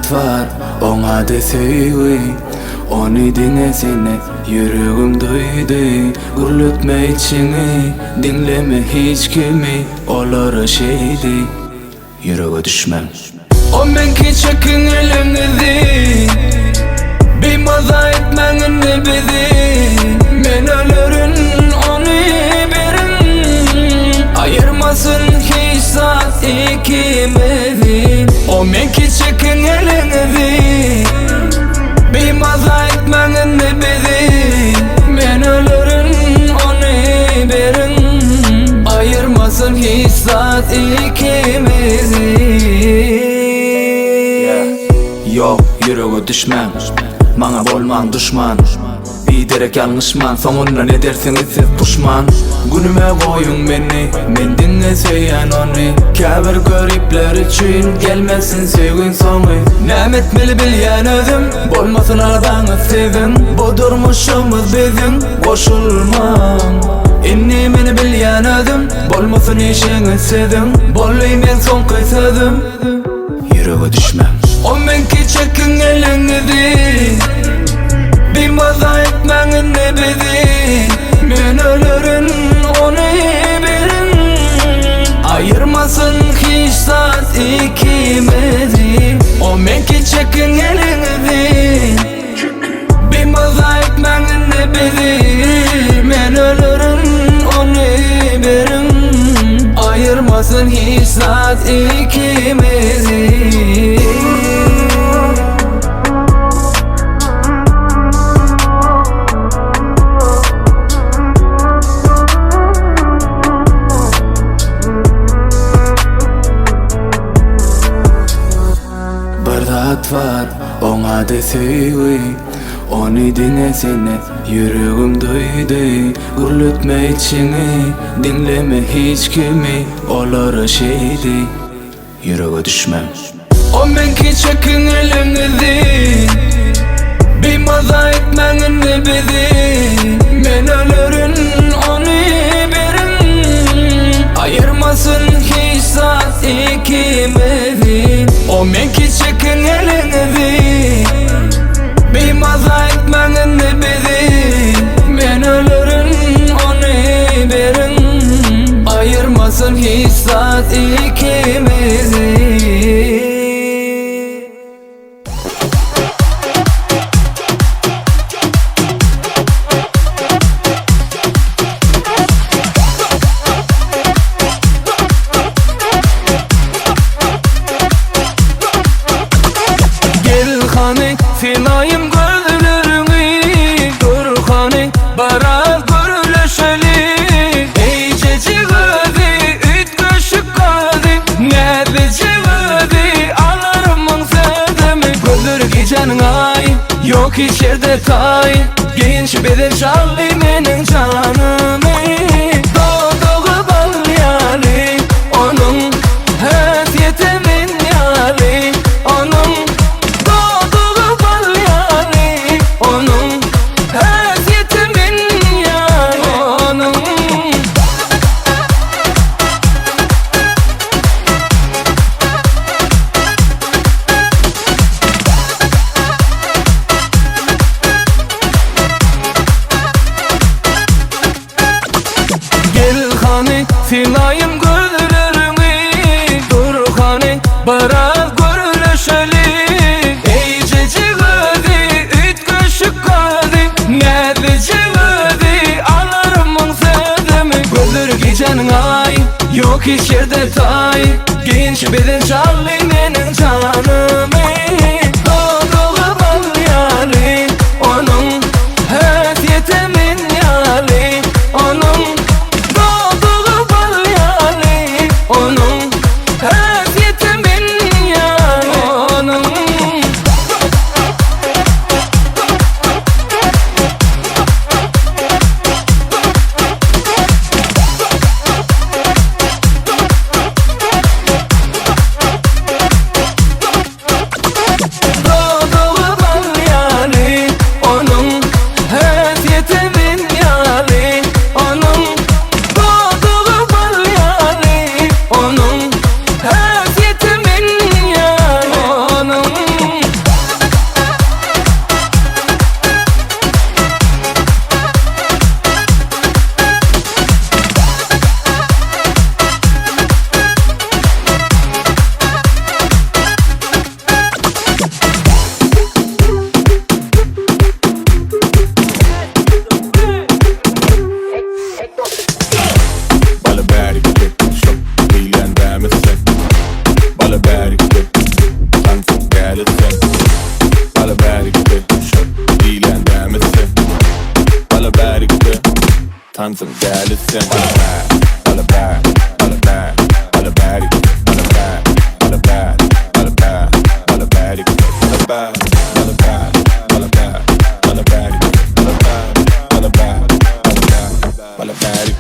Dert var ona deseywi, onu dinlesene yüreğim duydu. Gürletme içini, dinleme hiç kimi, olara şeydi yüreğe düşmem. O menki çekin elinizi, bir maza etmeğini bizi. Men ölürün onu verin, ayırmasın hiç saat ikimizi. O menki çekin elinizi, bir maza etmeğini bizi. Men ölürün onu verin, ayırmasın hiç saat ikimizi. Yok yüreğe düşmem, bana bolman düşman. Biderek yanlışman, sonunda ne dersiniz siz puşman. Günüme koyun beni, men dinleseyen onu. Kabir garipler için gelmesin sevgin sonu. Ne etmeli bilyen özüm, bolmasın aradanız sizin. Bu durmuşumuz bizim, koşulmam. İnni meni bilyen özüm, bolmasın işiniz sizin. Bolluyum ben son kıysızım, yüreğe düşmem. O menki çekin elinizi, bir maza etmeğini bizi. Men ölürün onu verin, ayırmasın hiç saat ikimizi. O menki çekin elinizi, bir maza etmeğini bizi. Men ölürün onu verin, ayırmasın hiç saat ikimizi. Dert var ona deseywi, onu dinlesene yüreğim duydu. Gürletme içini, dinleme hiç kimi, olara şeydi yüreğe düşmem. O menki çekin elinizi, bir maza etmeğini bizi. Men ölürün onu verin, ayırmasın hiç saat ikimizi. O menki çekin elinizi, bir maza etmeğini bizi. Men ölürün onu verin, ayırmasın hiç saat ikimizi. Filayım gözlerimi, dur hani bara görüşeli. Eyce cigadi, üt kaşık kadi, nerede cigadi, alarımın sedemi. Gözler gecenin ay, yok hiç yerde tay. Genç beden çalı menin canımı. Doğduğu bal yali, onun hasiyetimin yali. Onun filayım gözlerimi, dur hani bara görüşeli. Eyce cigadi, üt kaşık kadi, nerede cigadi, alarımın sedemi. Gözler gecenin ay, yok hiç yerde tay. Genç beden çalı menin canımı. Doğduğu bal yali, onun hasiyetimin yali. Onun onun hasiyetimin yali. Onun tansın delisin. All about, all about, all about it. All about, all about, all about, all about it. All about, all about, all about, all about it. All about, all about, all about it.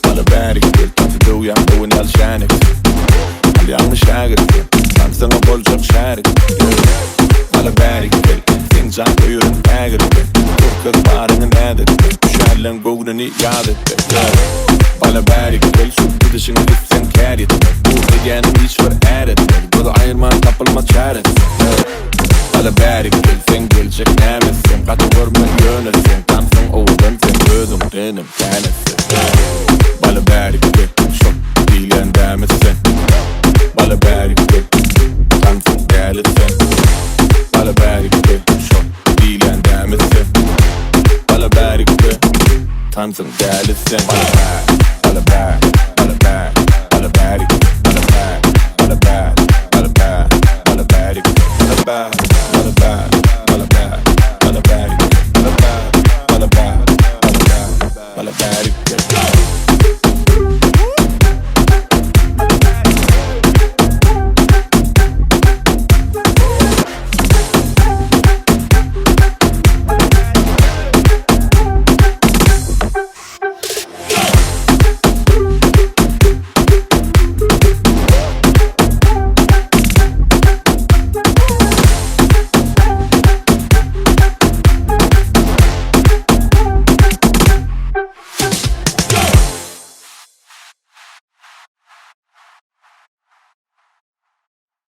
Alla berget, kanske tror jag på en all kärlek. Aldrig müşahit, sansana bol çok şahit. Alla berget, things I'm doing äger det. Turkar barnen äder det. Kärlen goden i jadet. Alla berget, så gidişin gitsen kärget. Bu yegenim hiç var äret. Burada ayırman tapılma çaret. Alla berget, sen gelecek nemesin. Katı görme yönesin. Tansın oğlan sen gözüm benim tanesin. Alla berget, çok bilen demesin. Alla berget, tansın delisin. Alla berget, çok bilen demesin. Alla berget, tansın delisin. Alla berget, alla berget, alla berget.